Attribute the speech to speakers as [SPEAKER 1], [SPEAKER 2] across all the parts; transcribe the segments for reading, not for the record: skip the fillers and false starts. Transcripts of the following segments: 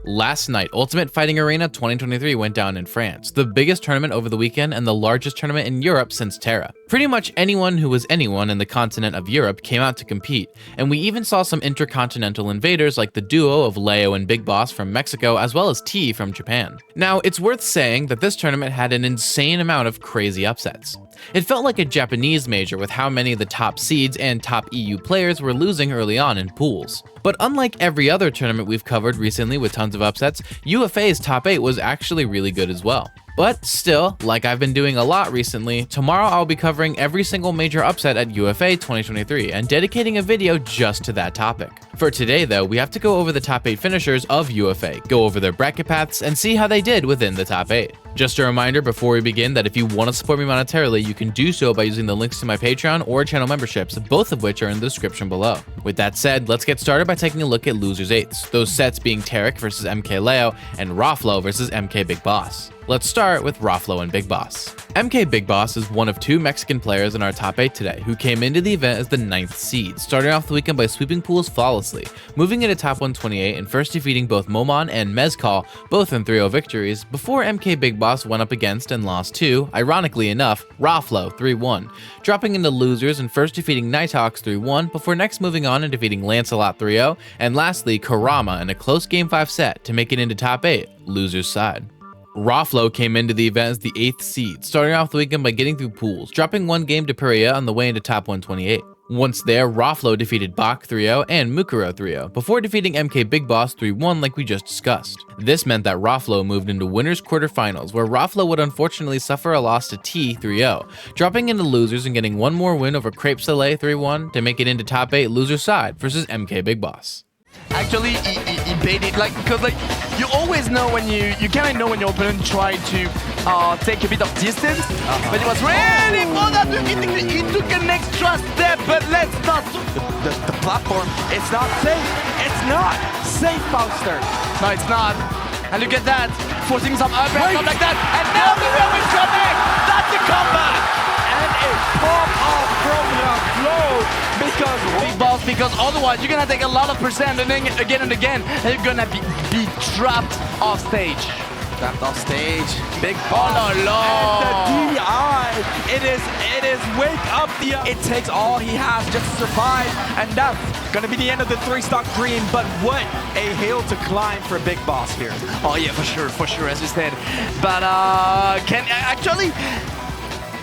[SPEAKER 1] Last night, Ultimate Fighting Arena 2023 went down in France, the biggest tournament over the weekend and the largest tournament in Europe since Terra. Pretty much anyone who was anyone in the continent of Europe came out to compete, and we even saw some intercontinental invaders like the duo of Leo and Big Boss from Mexico as well as T from Japan. Now, it's worth saying that this tournament had an insane amount of crazy upsets. It felt like a Japanese major with how many of the top seeds and top EU players were losing early on in pools. But unlike every other tournament we've covered recently with tons of upsets, UFA's top 8 was actually really good as well. But still, like I've been doing a lot recently, tomorrow I'll be covering every single major upset at UFA 2023 and dedicating a video just to that topic. For today though, we have to go over the top 8 finishers of UFA, go over their bracket paths, and see how they did within the top 8. Just a reminder before we begin that if you want to support me monetarily, you can do so by using the links to my Patreon or channel memberships, both of which are in the description below. With that said, let's get started by taking a look at Losers 8s, those sets being Tarek versus MkLeo and Raflo versus MK Big Boss. Let's start with Raflo and Big Boss. MK Big Boss is one of 2 Mexican players in our top 8 today who came into the event as the 9th seed, starting off the weekend by sweeping pools flawlessly, moving into top 128 and first defeating both Momon and Mezcal, both in 3-0 victories, before MK Big Boss went up against and lost to, ironically enough, Raflo 3-1, dropping into losers and first defeating Nighthawks 3-1 before next moving on and defeating Lancelot 3-0, and lastly Karama in a close Game 5 set to make it into top 8, losers side. Raflo came into the event as the 8th seed, starting off the weekend by getting through pools, dropping 1 game to Perea on the way into top 128. Once there, Raflo defeated Bach 3-0 and Mukuro 3-0, before defeating MK Big Boss 3-1 like we just discussed. This meant that Raflo moved into winners quarterfinals, where Raflo would unfortunately suffer a loss to T 3-0, dropping into losers and getting 1 more win over Crepe Soleil 3-1 to make it into top 8 loser side versus MK Big Boss.
[SPEAKER 2] Actually, he baited, because you always know when you kind of know when your opponent try to take a bit of distance, but he was ready for that. He took an extra step, but let's not. The platform, it's not safe. It's not safe, Fauster. No, it's not. And look at that, forcing some up and stuff like that, and now the wheel will connect. That's a comeback. And a pop-off from the flow because Big Boss, because otherwise you're gonna take a lot of percent and then again and again, and you're gonna be trapped off stage. Trapped off stage. Big Boss. Oh, no.
[SPEAKER 3] And the DI. It is wake up the. It takes all he has just to survive, and that's gonna be the end of the 3-stock green. But what a hill to climb for Big Boss here.
[SPEAKER 2] Oh yeah, for sure, as you said. But can actually.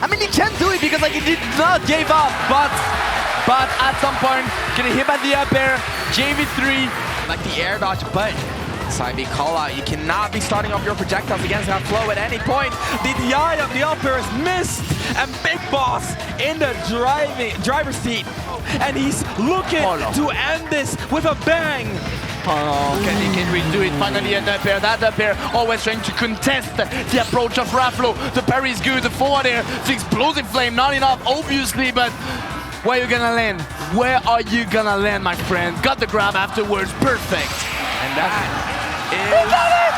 [SPEAKER 2] I mean, he can do it because he did not give up, but at some point, getting hit by the up air, JV3,
[SPEAKER 3] like the air dodge, but side B call out. You cannot be starting off your projectiles against that flow at any point. The DI of the up air is missed, and Big Boss in the driver's seat, and he's looking to end this with a bang.
[SPEAKER 2] Oh, can he redo it? Finally an up air, that up air, always trying to contest the approach of Raflo. The parry is good, the forward air, the explosive flame, not enough obviously, but where are you gonna land? Where are you gonna land, my friend? Got the grab afterwards, perfect.
[SPEAKER 3] And that is it.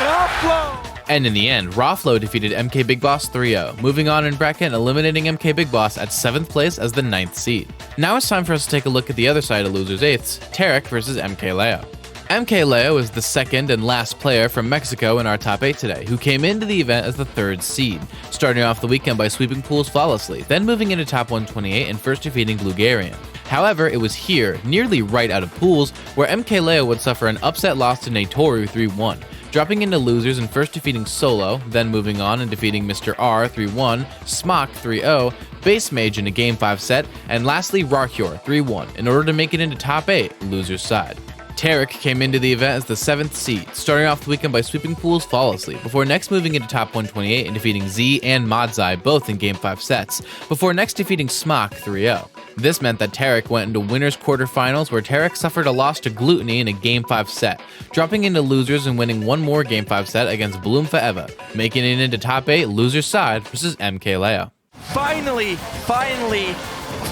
[SPEAKER 3] Raflo.
[SPEAKER 1] And in the end, Raflo defeated MK Big Boss 3-0, moving on in bracket and eliminating MK Big Boss at 7th place as the 9th seed. Now it's time for us to take a look at the other side of Losers 8s, Tarek versus MkLeo. MkLeo is the 2nd and last player from Mexico in our top 8 today, who came into the event as the 3rd seed, starting off the weekend by sweeping pools flawlessly, then moving into top 128 and first defeating Blugarian. However, it was here, nearly right out of pools, where MkLeo would suffer an upset loss to Natoru 3-1, dropping into losers and first defeating Solo, then moving on and defeating Mr. R 3-1, Smock 3-0, Base Mage in a Game 5 set, and lastly Rarcure 3-1 in order to make it into top 8, losers side. Tarek came into the event as the 7th seed, starting off the weekend by sweeping pools flawlessly, before next moving into top 128 and defeating Z and Modzai both in Game 5 sets, before next defeating Smock 3-0. This meant that Tarek went into winners quarterfinals, where Tarek suffered a loss to Glutonny in a Game 5 set, dropping into losers and winning 1 more Game 5 set against Bloom Forever, making it into top 8 losers side versus MkLeo.
[SPEAKER 3] Finally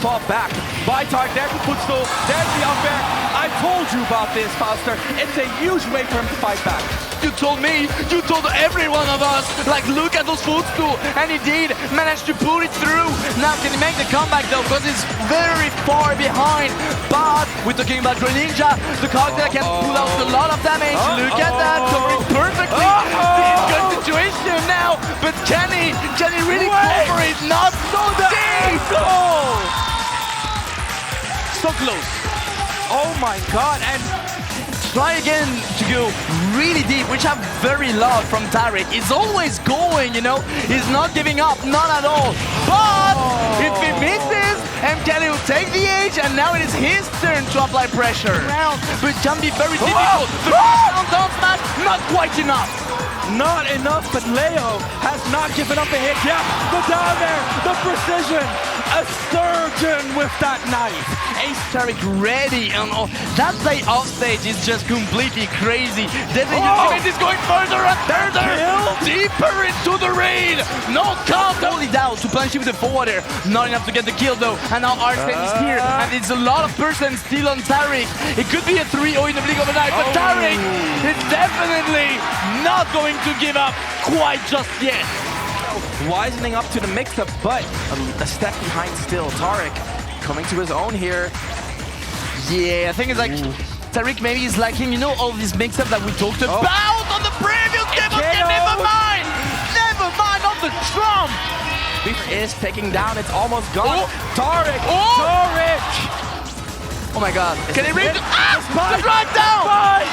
[SPEAKER 3] fought back by Tarek. There's the footstool, there's the up air. I told you about this, Fauster. It's a huge way for him to fight back.
[SPEAKER 2] You told me, you told every one of us, look at those footstool, and he did manage to pull it through. Now can he make the comeback though, because he's very far behind, but we're talking about Greninja, the character can pull out a lot of damage. Kenny really go for it, not so deep! So close.
[SPEAKER 3] Oh my god, and
[SPEAKER 2] Try again to go really deep, which I very love from Tarek. He's always going, you know? He's not giving up, not at all. But if he misses, MkLeo will take the edge, and now it is his turn to apply pressure. But it can be very difficult. The round down smash, not quite enough.
[SPEAKER 3] not enough, but Leo has not given up a hit yet. Go down there, the precision, a surgeon with that knife.
[SPEAKER 2] Ace Tarek ready, and that play off stage is just completely crazy. Deadly Ultimate is going further and further, deeper into the raid. No count, only down to punish him with the forwarder. Not enough to get the kill though, and now Arsene is here, and it's a lot of persons still on Tarek. It could be a 3-0 in the blink of an eye, but Tarek is definitely not going to give up quite just yet.
[SPEAKER 3] Wisening up to the mix-up, but a step behind still. Tarek coming to his own here.
[SPEAKER 2] Yeah, I think it's like Tarek maybe is lacking, you know, all these mix-ups that we talked about on the previous demo. Never mind! Never mind on the drum!
[SPEAKER 3] Beef is taking down, it's almost gone. Tarek! Tarek!
[SPEAKER 2] Oh my god. Can he reach the
[SPEAKER 3] Spike!
[SPEAKER 2] drive down?
[SPEAKER 3] Spike!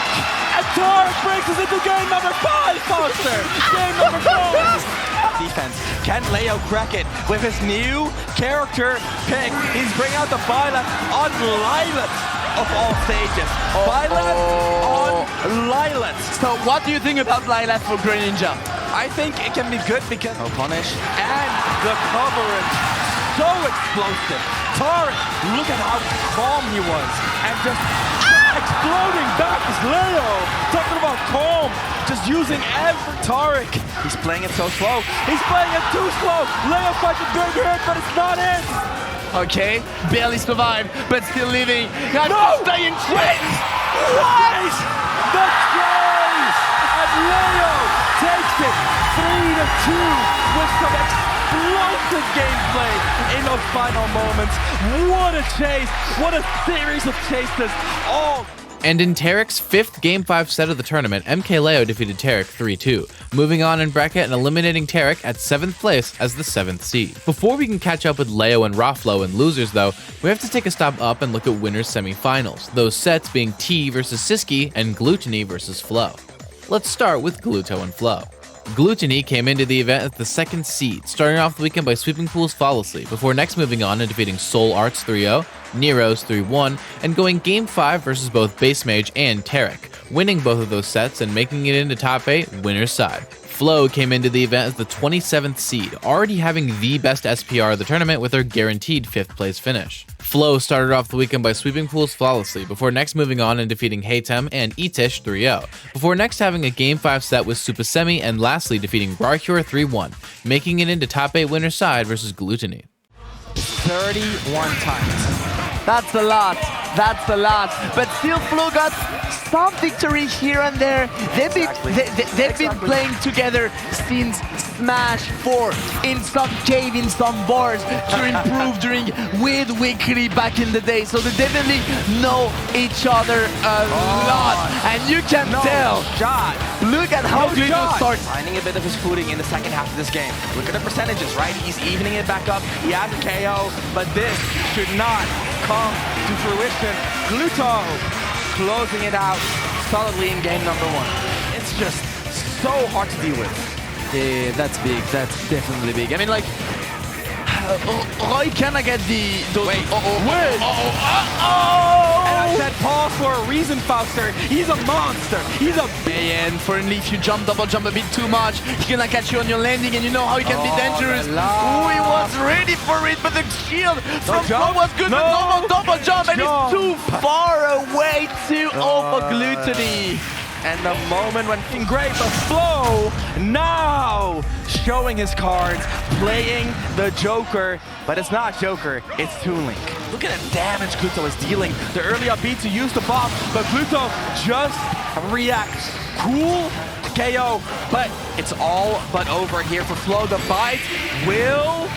[SPEAKER 3] And Tarek breaks us into game number 5, Foster! Game number 4! Defense. Can Leo crack it with his new character pick? He's bringing out the Violet on Lilat of all stages. Violet on Lilat.
[SPEAKER 2] So what do you think about Lilat for Greninja?
[SPEAKER 3] I think it can be good because no punish and the coverage so explosive. Tarek, look at how calm he was and just exploding back is Leo. Talking about calm, just using every Tarek. He's playing it so slow. He's playing it too slow. Leo finds a big hit, but it's not in.
[SPEAKER 2] Okay, barely survived, but still living. Staying
[SPEAKER 3] Chase! Chase! The chase! And Leo takes it 3-2 with some explosive gameplay in those final moments. What a chase! What a series of chases! Oh!
[SPEAKER 1] And in Tarek's 5th Game 5 set of the tournament, MkLeo defeated Tarek 3-2, moving on in bracket and eliminating Tarek at 7th place as the 7th seed. Before we can catch up with Leo and Raflo and losers though, we have to take a stop up and look at winners semifinals, those sets being T versus Siski and Glutonny versus Flo. Let's start with Gluto and Flo. Glutonny came into the event as the 2nd seed, starting off the weekend by sweeping pools flawlessly, before next moving on and defeating Soul Arts 3-0, Nero's 3-1, and going Game 5 versus both Base Mage and Tarek, winning both of those sets and making it into top 8, winner's side. Flo came into the event as the 27th seed, already having the best SPR of the tournament with her guaranteed 5th place finish. Flo started off the weekend by sweeping pools flawlessly, before next moving on and defeating Haytem and Itish 3-0, before next having a Game 5 set with Super Semi and lastly defeating Barcure 3-1, making it into top 8 winner's side versus Glutonny.
[SPEAKER 3] 31 times.
[SPEAKER 2] That's a lot. That's a lot. But still, Flo got some victory here and there. They've been playing together since Smash 4 in some cave, in some bars to improve during Weird Weekly back in the day. So they definitely know each other a lot. And you can tell. Look at how Gluto starts.
[SPEAKER 3] Finding a bit of his footing in the second half of this game. Look at the percentages, right? He's evening it back up. He has a KO, but this should not come to fruition. Gluto closing it out solidly in game number 1. It's just so hard to deal with.
[SPEAKER 2] Yeah, that's big. That's definitely big. I mean, like, Roy cannot get the...
[SPEAKER 3] Wait.
[SPEAKER 2] Wait.
[SPEAKER 3] And I said pause for a reason, Fauster. He's a monster. He's a...
[SPEAKER 2] And currently, if you double jump a bit too much, he cannot catch you on your landing, and you know how he can be dangerous. He was ready for it, but the shield from Flo was good, but double jump, and he's too far away, 2-0 for Glutonny.
[SPEAKER 3] And the moment when great, but Flo now showing his cards, playing the Joker, but it's not Joker, it's Toon Link. Look at the damage Gluto is dealing. The early up B to use the bomb, but Gluto just reacts. Cool KO, but it's all but over here for Flo. The bite will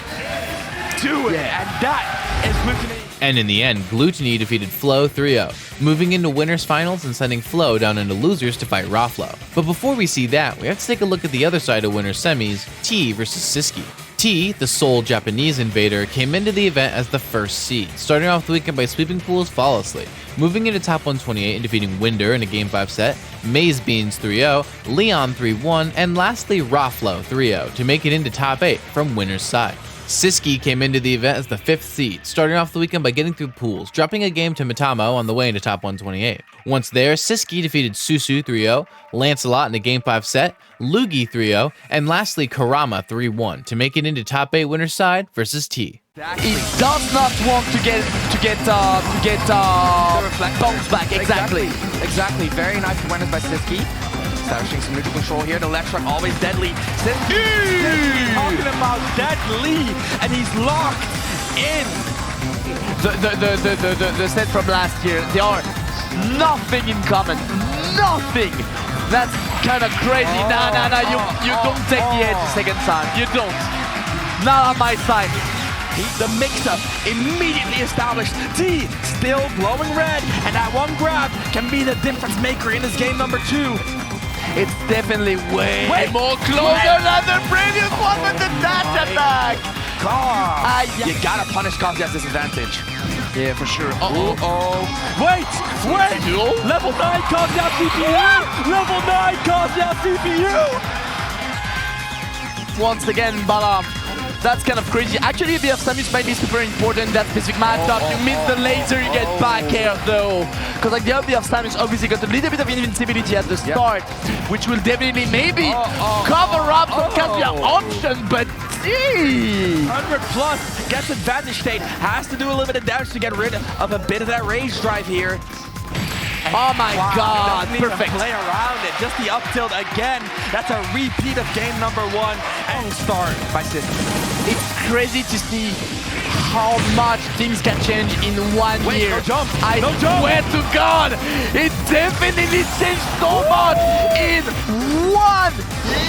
[SPEAKER 3] do it, and that is Glutonny.
[SPEAKER 1] And in the end, Glutonny defeated Flo 3-0, moving into winners finals and sending Flo down into losers to fight Raflo. But before we see that, we have to take a look at the other side of winners semis, T versus Siski. T, the sole Japanese invader, came into the event as the first seed, starting off the weekend by sweeping pools flawlessly, moving into top 128 and defeating Winder in a Game 5 set, Maze Beans 3-0, Leon 3-1, and lastly Raflo 3-0 to make it into top 8 from winner's side. Siski came into the event as the 5th seed, starting off the weekend by getting through pools, dropping a game to Matamo on the way into top 128. Once there, Siski defeated Susu 3-0, Lancelot in a Game 5 set, Lugi 3-0, and lastly Karama 3-1 to make it into top 8 winner's side versus T.
[SPEAKER 2] He does not want to get bounce back. Exactly.
[SPEAKER 3] Very nice awareness by Siski. Establishing some neutral control here. The left truck always deadly. Siski talking about deadly, and he's locked in.
[SPEAKER 2] The set from last year, they are nothing in common. Nothing. That's kind of crazy. No. You don't take the edge the second time. You don't. Not on my side.
[SPEAKER 3] The mix-up immediately established. T still glowing red, and that one grab can be the difference maker in this game number 2.
[SPEAKER 2] It's definitely way more closer than the previous one with the dash attack.
[SPEAKER 3] You gotta punish Kaz at disadvantage.
[SPEAKER 2] Yeah, for sure.
[SPEAKER 3] Wait! Level 9 Kaz CPU! Level 9 Kaz CPU!
[SPEAKER 2] Once again, but that's kind of crazy. Actually, the semis might be super important in that specific matchup. You miss the laser, you get back air though. Because like the LBF semis obviously got a little bit of invincibility at the start, which will definitely maybe cover up some Kazuya option, but
[SPEAKER 3] 100 plus gets advantage state, has to do a little bit of damage to get rid of a bit of that rage drive here.
[SPEAKER 2] Oh my god, perfect.
[SPEAKER 3] Play around it, just the up tilt again. That's a repeat of game number 1 and start by Siski.
[SPEAKER 2] It's crazy to see how much things can change in 1 year.
[SPEAKER 3] No jump.
[SPEAKER 2] I swear to God, it definitely changed so much in 1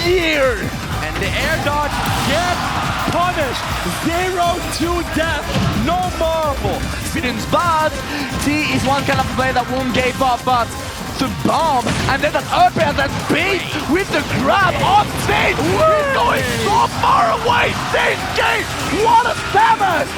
[SPEAKER 2] year.
[SPEAKER 3] And the air dodge gets punished. 0 to death. No marvel.
[SPEAKER 2] Experience bad. T is one kind of player that won't give up, but the bomb and then that up air, that bait with the grab on stage. He's going so far away. Stage, what a savage!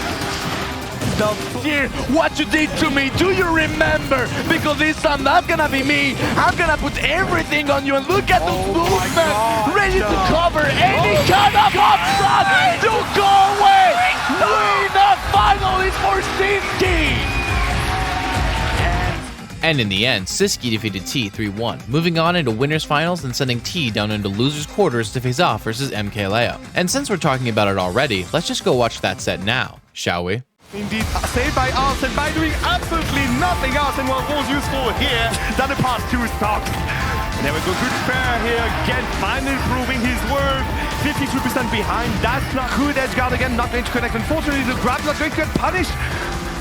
[SPEAKER 2] Here, what you did to me, do you remember? Because this time that's gonna be me. I'm gonna put everything on you, and look at the movement, ready to cover any kind of upshot to go away. Winner final is for Siski.
[SPEAKER 1] And in the end, Siski defeated T 3-1, moving on into winners finals and sending T down into losers quarters to face off versus MkLeo. And since we're talking about it already, let's just go watch that set now, shall we?
[SPEAKER 4] Indeed, saved by Arsene by doing absolutely nothing. Arsene was more useful here than the past 2 stocks. And there we go, good pair here again, finally proving his worth. 52% behind, that's not good. Edge guard again, not going to connect. Unfortunately, the grab not going to get punished.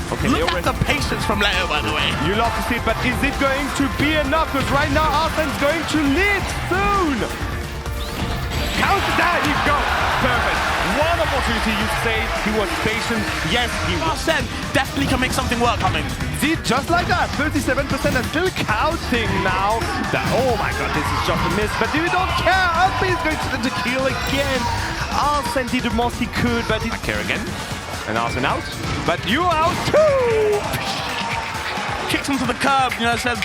[SPEAKER 4] Okay,
[SPEAKER 3] look at the patience from Leo, by the way.
[SPEAKER 4] You love to see it, but is it going to be enough? Because right now, Arsene's going to lead soon. Counter, there you go. Perfect. One opportunity, you say. He was patient. Yes, he was.
[SPEAKER 3] Arsene definitely can make something work coming.
[SPEAKER 4] See, just like that. 37% and still counting now. Oh my god, this is just a miss. But we don't care. Alpi is going to kill again. Arsene did the most he could, but he didn't care again. And Arsene out. But you out too!
[SPEAKER 3] Kicks him to the curb, you know, says,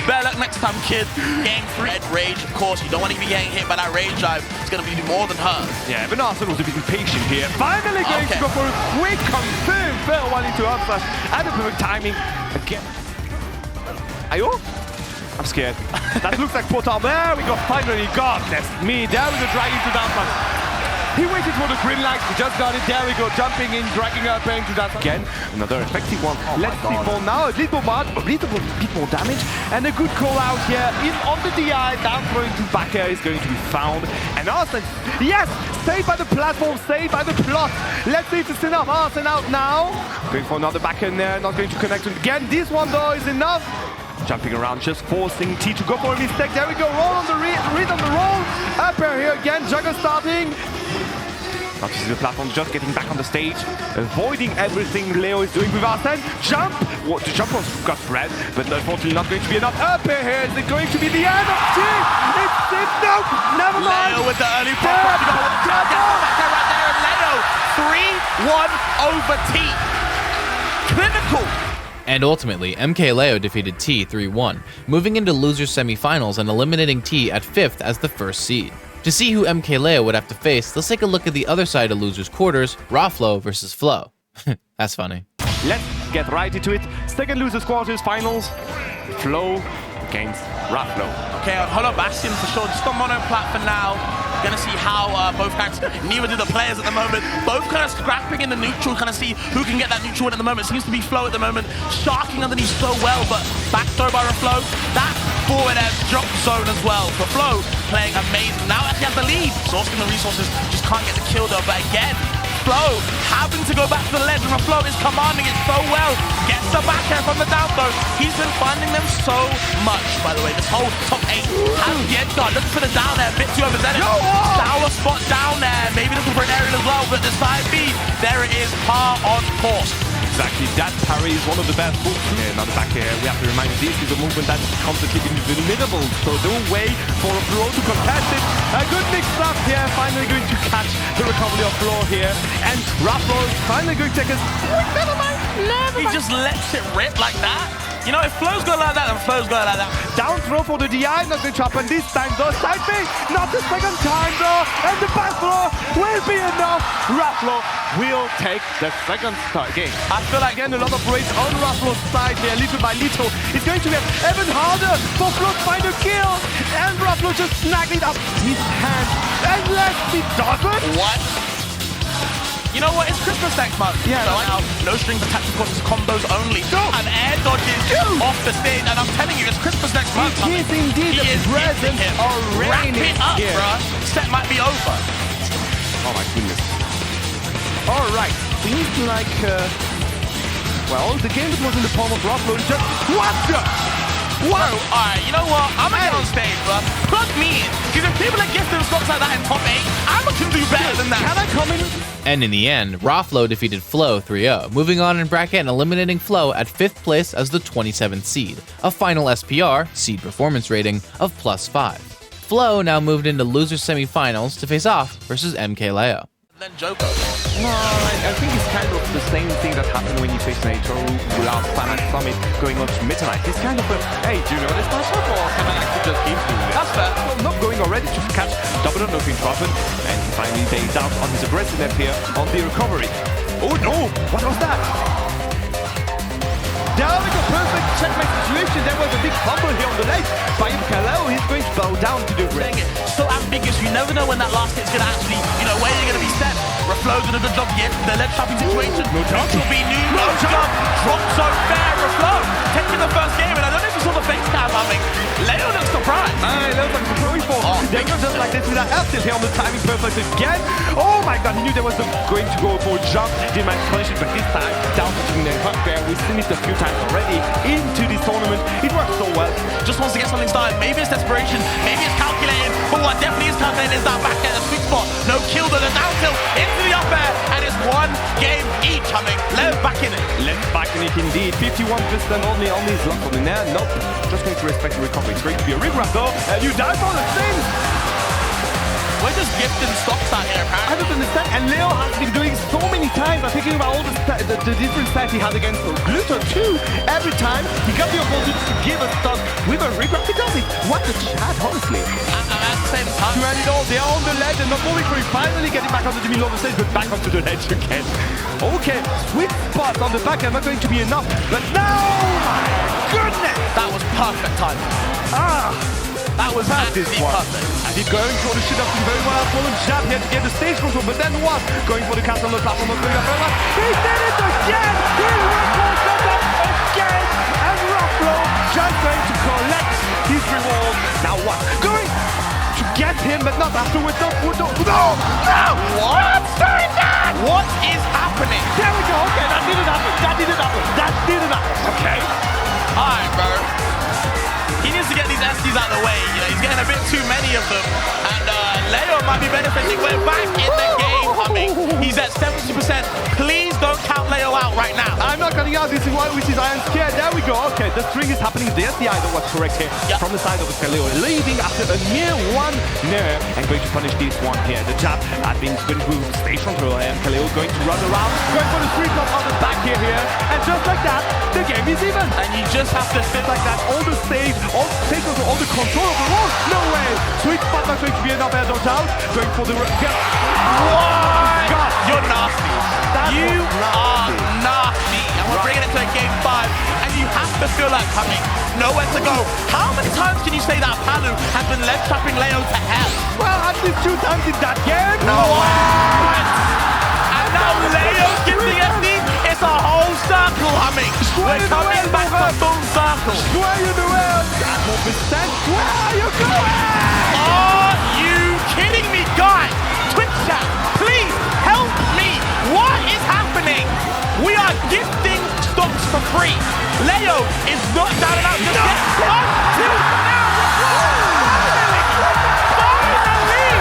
[SPEAKER 3] better luck next time, kid. Getting red rage, of course. You don't want to be getting hit by that rage drive. It's going to be more than hurt.
[SPEAKER 4] Yeah, but Arsene was a bit impatient here. Finally going to go for a quick confirm. Fair one into up slash. And the perfect timing. Again. Ayo? I'm scared. That looks like Portal. There we go. Finally, God, that's me. There we go, dragging to down one. He waited for the green light, he just got it, there we go, jumping in, dragging up into that. Again, another effective one. Let's see more now, a little bit more damage, and a good call out here in on the DI, down throwing to back air is going to be found. And Arsene, yes, saved by the platform, saved by the plot. Let's see if it's enough. Arsene out now. Going for another back end there, not going to connect again. This one though is enough. Jumping around, just forcing T to go for a mistake. There we go, roll on the read on the roll. Up air here again, Jugger starting. Now to see the platform just getting back on the stage, avoiding everything Leo is doing with Arsene. Jump! What, the jump was got red, but unfortunately not going to be enough. Up here, is it going to be the end of T? It's it, no! Never mind!
[SPEAKER 2] Leo with the early pop up. Right there, and Leo 3-1 over T. Clinical.
[SPEAKER 1] And ultimately, MkLeo defeated T 3-1, moving into losers semifinals and eliminating T at 5th as the first seed. To see who MkLeo would have to face, let's take a look at the other side of losers quarters, Raflo versus Flo. That's funny.
[SPEAKER 4] Let's get right into it. Second losers quarters finals, Flo against Raflo.
[SPEAKER 2] Okay, Hollow Bastion for sure. Just on mono plat for now. Gonna see how both hacks, neither do the players at the moment. Both kind of scrapping in the neutral, kind of see who can get that neutral win at the moment. Seems to be Flo at the moment, sharking underneath so well, but back throw by Flo. That forward air drop zone as well. For Flo, playing amazing. Now actually has the lead. Sourcing the resources, just can't get the kill though, but again, Flo having to go back to the ledge, and Flo is commanding it so well. Gets the back air from the down throw. He's been finding them so much, by the way. This whole top 8 has the edge guard. Looking for the down air, a bit too overzealous. Sour spot down there, maybe looking for an aerial as well, but the side B, there it is, par on course.
[SPEAKER 4] Exactly, that parry is one of the best moves. Now the back here, we have to remind you, this is a movement that's constantly vulnerable, so don't wait for a Flo to contest it. A good mix up here, finally going to catch the recovery of Flo here, and Raflo is finally going to take us. Never mind.
[SPEAKER 2] He just lets it rip like that. You know, if Flo's going like that, then Flo's going like that.
[SPEAKER 4] Down throw for the DI, not going to happen this time though. Side B, not the second time though. And the back throw will be enough. Raflo will take the second game. I feel like again a lot of race on Raflo's side here, little by little. It's going to get even harder for Flo to find a kill. And Raflo just snagged it up his hand. Unless he doesn't.
[SPEAKER 2] What? You know what? It's Christmas next month.
[SPEAKER 4] Yeah,
[SPEAKER 2] so now, no strings attached, of course, it's combos only. And air dodges off the stage. And I'm telling you, it's Christmas next month.
[SPEAKER 4] It is indeed a present already.
[SPEAKER 2] Wrap it up, bruh. Set might be over.
[SPEAKER 4] Oh my goodness. All right. Seems like, well, the game that was in the palm of Raflo just... What the?
[SPEAKER 2] Whoa, alright, you know what? I'm gonna get on stage, bruh. Plug me in. Because if people are gifting stocks like that in top 8, I can do better than that.
[SPEAKER 4] Can I come in?
[SPEAKER 1] And in the end, Raflo defeated Flo 3-0, moving on in bracket and eliminating Flo at 5th place as the 27th seed, a final SPR, seed performance rating, of +5. Flo now moved into losers semifinals to face off versus MkLeo.
[SPEAKER 2] Then Joko.
[SPEAKER 4] No, I think it's kind of the same thing that happened when you face Nato last time at Summit going on to Midnight. It's kind of a, hey, do you know this matchup or can I actually just keep doing this?
[SPEAKER 2] That's fair.
[SPEAKER 4] So not going already to catch double or nothing to happen, and finally bails out on his aggressiveness here on the recovery. Oh no! What was that? There we go, perfect checkmate situation. There was a big fumble here on the ledge by MkLeo. He's going to bow down to the ring.
[SPEAKER 2] So ambiguous, you never know when that last hit's going to actually, you know, where you're going to be set. Reflo's did a good job here. The ledge trapping situation.
[SPEAKER 4] No jump.
[SPEAKER 2] Will be new. No jump. Drop so fair. Reflo taking the first game, and I don't know if you saw the face cam having. Leo looks surprised.
[SPEAKER 4] Leo looks going for. They go just like this with that F tilt here on the timing perfect again. Oh my god, he knew there was going to go for a jump. Didn't manage to punish it, but this time down between the hook there. We've seen it a few times already into this tournament. It works so well.
[SPEAKER 2] Just wants to get something started. Maybe it's desperation. Maybe it's calculating. But what definitely is calculating is that back at the sweet spot. No kill, though. The down tilt into the up air. And it's one game each. Leo back in it.
[SPEAKER 4] Left back in it indeed. 51% only on his luck on the nair. Nope. Just going to respect the recovery. It's going to be a regret though. And you die for the thing.
[SPEAKER 2] We're just gifting stocks out here, apparently.
[SPEAKER 4] I don't understand. And Leo has been doing so many times. I'm thinking about all the different stats he had against Glutonny too. Every time he got the opportunity to give a stock with a regret, he does it. What a chat, honestly.
[SPEAKER 2] At the same time.
[SPEAKER 4] To end it all, they are on the ledge, and not only for finally getting back onto the middle of the stage, but back onto the ledge again. Okay, sweet spot on the back end, not going to be enough. But now, my goodness!
[SPEAKER 2] That was perfect timing. That was absolutely perfect.
[SPEAKER 4] And he's going for the shit up very well. Full jab here to get the stage control, but then what? Going for the cast on the platform of Raflo. He did it again! He records that up again! And Raflo just going to collect his reward. Now what? Going to get him, but not afterwards. No!
[SPEAKER 2] What? Doing that? What is happening?
[SPEAKER 4] There we go. Okay, that didn't happen. Okay.
[SPEAKER 2] Alright, bro. He needs to get these SDs out of the way. You know, he's getting a bit too many of them. And Leo might be benefiting. We're back in the game, humming. at 70%. Please don't count Leo out right now.
[SPEAKER 4] I'm not cutting out. This is why, which is I am scared. There we go. Okay, the string is happening. There's the idol was correct here from the side of MkLeo, leaving after a near one nerve and going to punish this one here. The jab had been going to stage control and MkLeo going to run around, going for the sweep on the back here, and just like that, the game is even.
[SPEAKER 2] And you just have to
[SPEAKER 4] sit like that, all the stage, take over all the control of the wall. No way. Sweet spot not going to be enough air dodge out. Going for the
[SPEAKER 2] what? God, you're nasty. You are nasty. And we're bringing it to a game 5. And you have to feel like coming. Nowhere to go. How many times can you say that Palu has been left trapping Leo to hell?
[SPEAKER 4] Well, at least 2 times in that game.
[SPEAKER 2] No way. And now Leo's gifting SD. It's a whole circle humming. We're coming back to full circle.
[SPEAKER 4] Where you doing? At 1%. Where are you going?
[SPEAKER 2] Are you kidding me, guys? Twitch chat, please help me. What is happening? We are gifting stocks for free. Leo is not down and out just yet. Until now. Finally!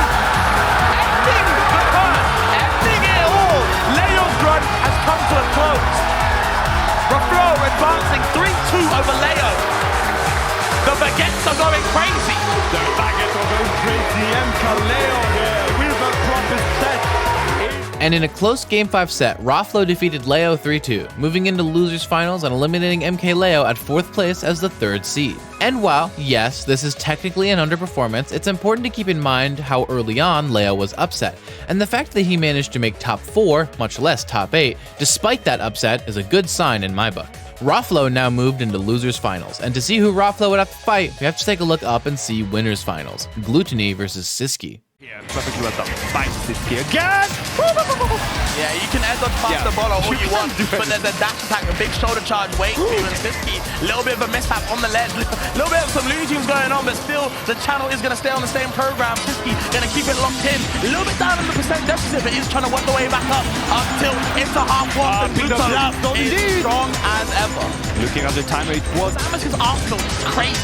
[SPEAKER 2] Ending the burn. Ending it all. Leo's run has come to a close. Raflo advancing 3-2 over Leo. The baguettes are going crazy.
[SPEAKER 4] The baguettes are going crazy. MkLeo here with a proper set.
[SPEAKER 1] And in a close Game 5 set, Raflo defeated Leo 3-2, moving into losers finals and eliminating MkLeo at 4th place as the 3rd seed. And while, yes, this is technically an underperformance, it's important to keep in mind how early on Leo was upset, and the fact that he managed to make top 4, much less top 8, despite that upset is a good sign in my book. Raflo now moved into losers finals, and to see who Raflo would have to fight, we have to take a look up and see winners finals, Glutonny versus Siski.
[SPEAKER 4] Yeah, perfectly well done. Fight Siski again!
[SPEAKER 2] Yeah, you can end on faster ball all you want, but there's a dash attack, a big shoulder charge waiting for you, and Siski, a little bit of a mishap on the ledge, a little bit of some Looney Tunes going on, but still, the channel is going to stay on the same program. Siski going to keep it locked in, a little bit down in the percent deficit, but he's trying to work the way back up until into half one. The Gluto is strong as ever.
[SPEAKER 4] Looking at the timer, it was
[SPEAKER 2] Samus's Arsenal is crazy.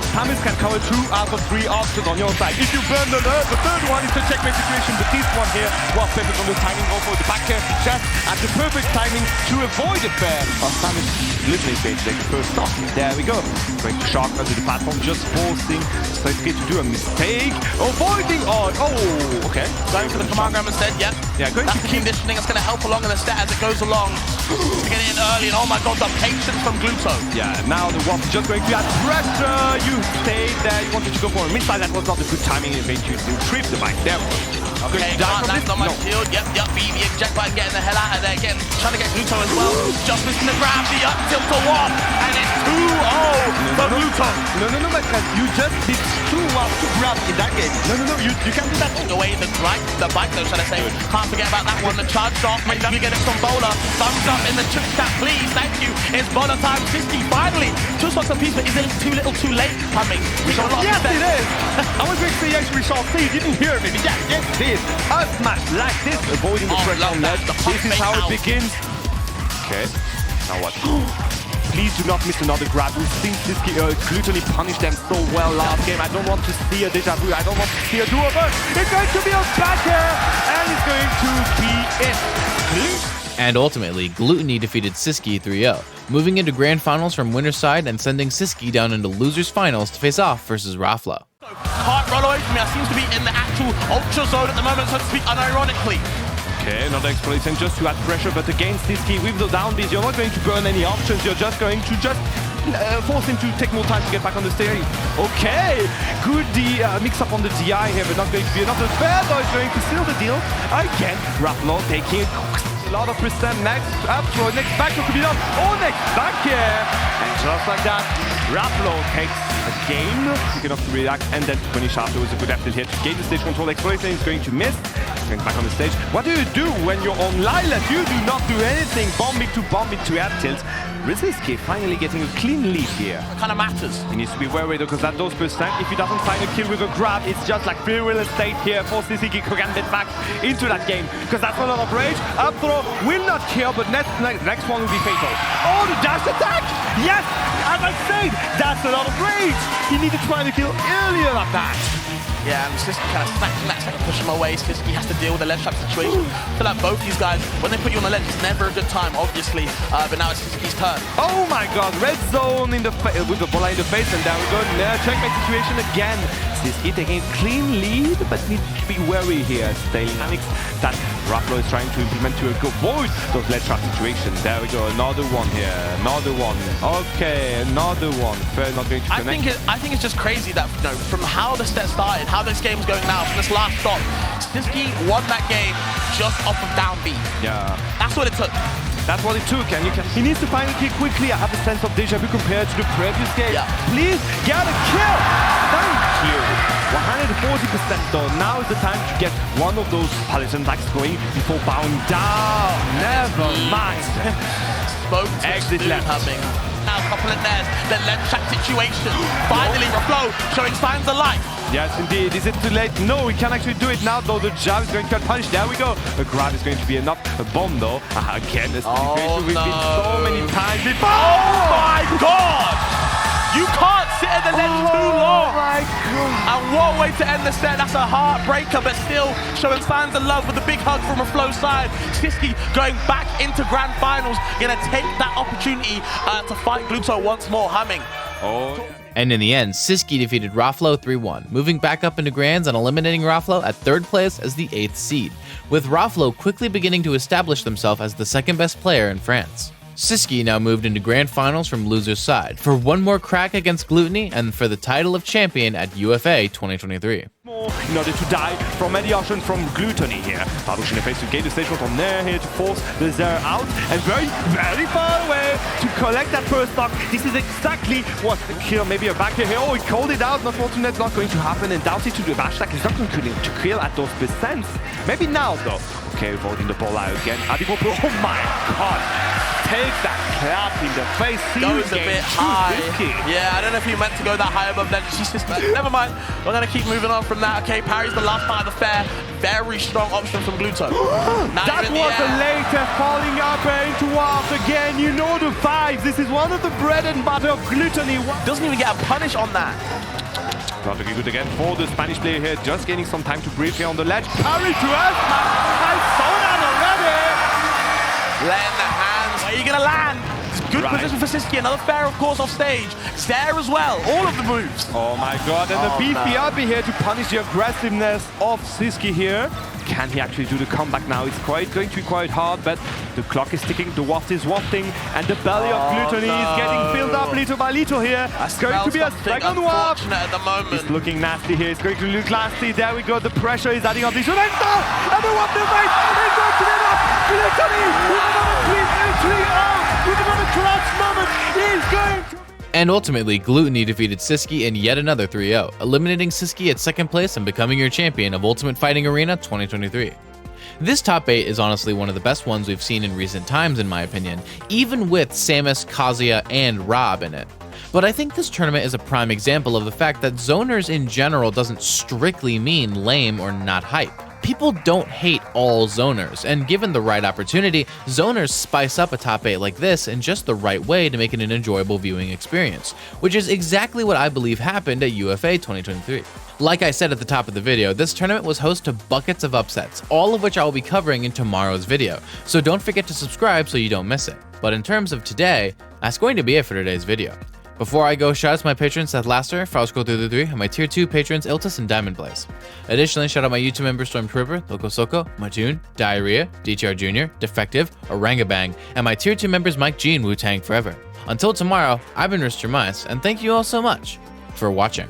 [SPEAKER 4] Samus can cover 2 out of 3 options on your side. If you burn the third one is a checkmate situation, but this one here was perfect on the timing, go for the back here, just at the perfect timing to avoid the fair. Samus literally going to take the first stop. There we go. Going to shark under the platform, just forcing Siski to do a mistake. Avoiding on. Oh, okay.
[SPEAKER 2] Going for the command grab instead, yep.
[SPEAKER 4] Yeah, going
[SPEAKER 2] that
[SPEAKER 4] to
[SPEAKER 2] conditioning is going to help along in the set as it goes along. To get in early, and oh my god, the patience from Gluto.
[SPEAKER 4] Yeah, now the Wasp is just going to add pressure. You stayed there, you wanted to go for a missile. That was not a good timing. It made you trip the bike there.
[SPEAKER 2] Okay, can't land on my shield. Yep, BB eject by getting the hell out of there. Again, trying to get Gluto as well. Just missing the grab, the up tilt to 1. And it's 2-0 for Gluto.
[SPEAKER 4] No, my friend. You just did 2 while to grab in that game. No, you can't do that.
[SPEAKER 2] The way the bike though, shall I say. Can't forget about that one. The charge off. Maybe we get it from Bowler. Thumbs up in the trick chat, please. Thank you. It's Bowler time. 50 finally. 2 slots a piece, but is it too little too late? Coming.
[SPEAKER 4] Yes, it is. I was going to say actually shall see. You didn't hear me. Yes, it is. A smash like this. Avoiding the pressure on ledge. This is how it begins. Okay. Now what? Please do not miss another grab. We think Siski Glutonny punished them so well last game. I don't want to see a deja vu. I don't want to see a do-over. It's going to be a back here, and it's going to be it.
[SPEAKER 1] And ultimately, Glutonny defeated Siski 3-0, moving into grand finals from winner's side and sending Siski down into losers finals to face off versus Raflo.
[SPEAKER 2] Can't run away from me. I seem to be in the actual ultra zone at the moment, so to speak, unironically.
[SPEAKER 4] Okay, another exploration just to add pressure, but against Siski with the down beat, you're not going to burn any options. You're just going to force him to take more time to get back on the stage. Okay, good mix up on the DI here, but not going to be enough. The fair though is going to seal the deal. Again, Raflo taking a lot of percent next up throw, next back to be done. Oh, next back here. And just like that, Raflo takes a game. Quick enough to react, and then to finish afterwards. A good F here to gain the stage control. Exploration is going to miss. Going back on the stage. What do you do when you're on Lilat? You do not do anything. Bomb it to air tilt. Siski finally getting a clean lead here.
[SPEAKER 2] It kind of matters.
[SPEAKER 4] He needs to be worried because at those percent, if he doesn't find a kill with a grab, it's just like free real estate here for Siski who can get back into that game. Because that's a lot of rage. Up throw will not kill, but next one will be fatal. Oh, the dash attack! Yes! As I said, that's a lot of rage. He needed to find a kill earlier than that.
[SPEAKER 2] Yeah, and Siski kind of snatching that second, push him away. Siski has to deal with the ledge trap situation. I feel like both these guys, when they put you on the ledge, it's never a good time, obviously. But now it's Siski's turn.
[SPEAKER 4] Oh my god, red zone in the with the bola in the face, and there we go. Checkmate situation again. Siski taking a clean lead, but needs to be wary here. Dynamics that Raplo is trying to implement to avoid those ledge trap situations. There we go, another one here, another one. Okay, another one. Fair, not going to connect.
[SPEAKER 2] I think it's just crazy that, you know, from how the set started, how this game's going now, from this last stop, Siski won that game just off of down B.
[SPEAKER 4] Yeah.
[SPEAKER 2] That's what it took.
[SPEAKER 4] That's what it took, and he needs to find the kill quickly. I have a sense of deja vu compared to the previous game.
[SPEAKER 2] Yeah.
[SPEAKER 4] Please get a kill! Thank you! 140% though. Now is the time to get one of those Paladin attacks going before bowing down. Never mind.
[SPEAKER 2] Spoke to
[SPEAKER 4] Exit left.
[SPEAKER 2] Humming. Now a couple of nairs, the ledge trap situation. Finally, Raplo showing signs of life.
[SPEAKER 4] Yes, indeed. Is it too late? No, we can actually do it now, though. The jab is going to get punished. There we go. A grab is going to be enough. A bomb, though. Again, this situation we've been so many times before.
[SPEAKER 2] Oh my god! You can't sit at the ledge too long.
[SPEAKER 4] Oh my god.
[SPEAKER 2] And what a way to end the set. That's a heartbreaker, but still showing signs of love with a big hug from a Flow side. Siski going back into grand finals, gonna take that opportunity to fight Gluto once more. Humming.
[SPEAKER 4] Oh.
[SPEAKER 1] And in the end, Siski defeated Raflo 3-1, moving back up into Grands and eliminating Raflo at 3rd place as the 8th seed, with Raflo quickly beginning to establish themselves as the 2nd best player in France. Siski now moved into Grand Finals from loser's side for one more crack against Glutonny and for the title of champion at UFA 2023.
[SPEAKER 4] In order to die from any option from Glutonny here. Baruch in the face to gain the stage shot on there here to force the Zera out, and very, very far away to collect that first stock. This is exactly what the kill, maybe a back here. Oh, he called it out, not fortunate, not going to happen, and Doughty to the bash attack is not going to kill at those percents. Maybe now though. Okay, avoiding the ball out again. Adipopo, oh my god! Take that clap in the face.
[SPEAKER 2] Goes a bit high. Yeah, I don't know if he meant to go that high above ledge. Never mind. We're going to keep moving on from that. Okay, parries the last part of the fair. Very strong option from Gluto.
[SPEAKER 4] That was a later falling up into warp again. You know the vibes. This is one of the bread and butter of Glutonny.
[SPEAKER 2] Doesn't even get a punish on that.
[SPEAKER 4] Not looking good again for the Spanish player here. Just gaining some time to breathe here on the ledge. Parry to us. I saw that already.
[SPEAKER 2] Land the hands. Where are you going to land? Good position for Siski. Another fair, of course, off stage. There as well. All of the moves.
[SPEAKER 4] Oh my god. And the BPRB here to punish the aggressiveness of Siski here. Can he actually do the comeback now? It's going to be quite hard, but the clock is ticking, the waft is wafting, and the belly of Glutonny is getting filled up little by little here. It's going to be a second waft.
[SPEAKER 2] At the moment.
[SPEAKER 4] It's looking nasty here. It's going to look nasty. There we go. The pressure is adding up. This and the waft is right. It's going to be enough. Glutonny with another clean entry out. With another collapse moment. He's going to...
[SPEAKER 1] And ultimately, Glutonny defeated Siski in yet another 3-0, eliminating Siski at 2nd place and becoming your champion of Ultimate Fighting Arena 2023. This top 8 is honestly one of the best ones we've seen in recent times in my opinion, even with Samus, Kazuya, and Rob in it. But I think this tournament is a prime example of the fact that zoners in general doesn't strictly mean lame or not hype. People don't hate all zoners, and given the right opportunity, zoners spice up a top 8 like this in just the right way to make it an enjoyable viewing experience, which is exactly what I believe happened at UFA 2023. Like I said at the top of the video, this tournament was host to buckets of upsets, all of which I will be covering in tomorrow's video, so don't forget to subscribe so you don't miss it. But in terms of today, that's going to be it for today's video. Before I go, shout out to my patrons Seth Laster, Frosco333, and my tier 2 patrons Iltis and Diamond Blaze. Additionally, shout out my YouTube members Stormtrooper, Loco Soco, Mattoon, Diarrhea, DTR Jr., Defective, Orangabang, and my tier 2 members Mike G and Wu-Tang Forever. Until tomorrow, I've been Mr. Mice, and thank you all so much for watching.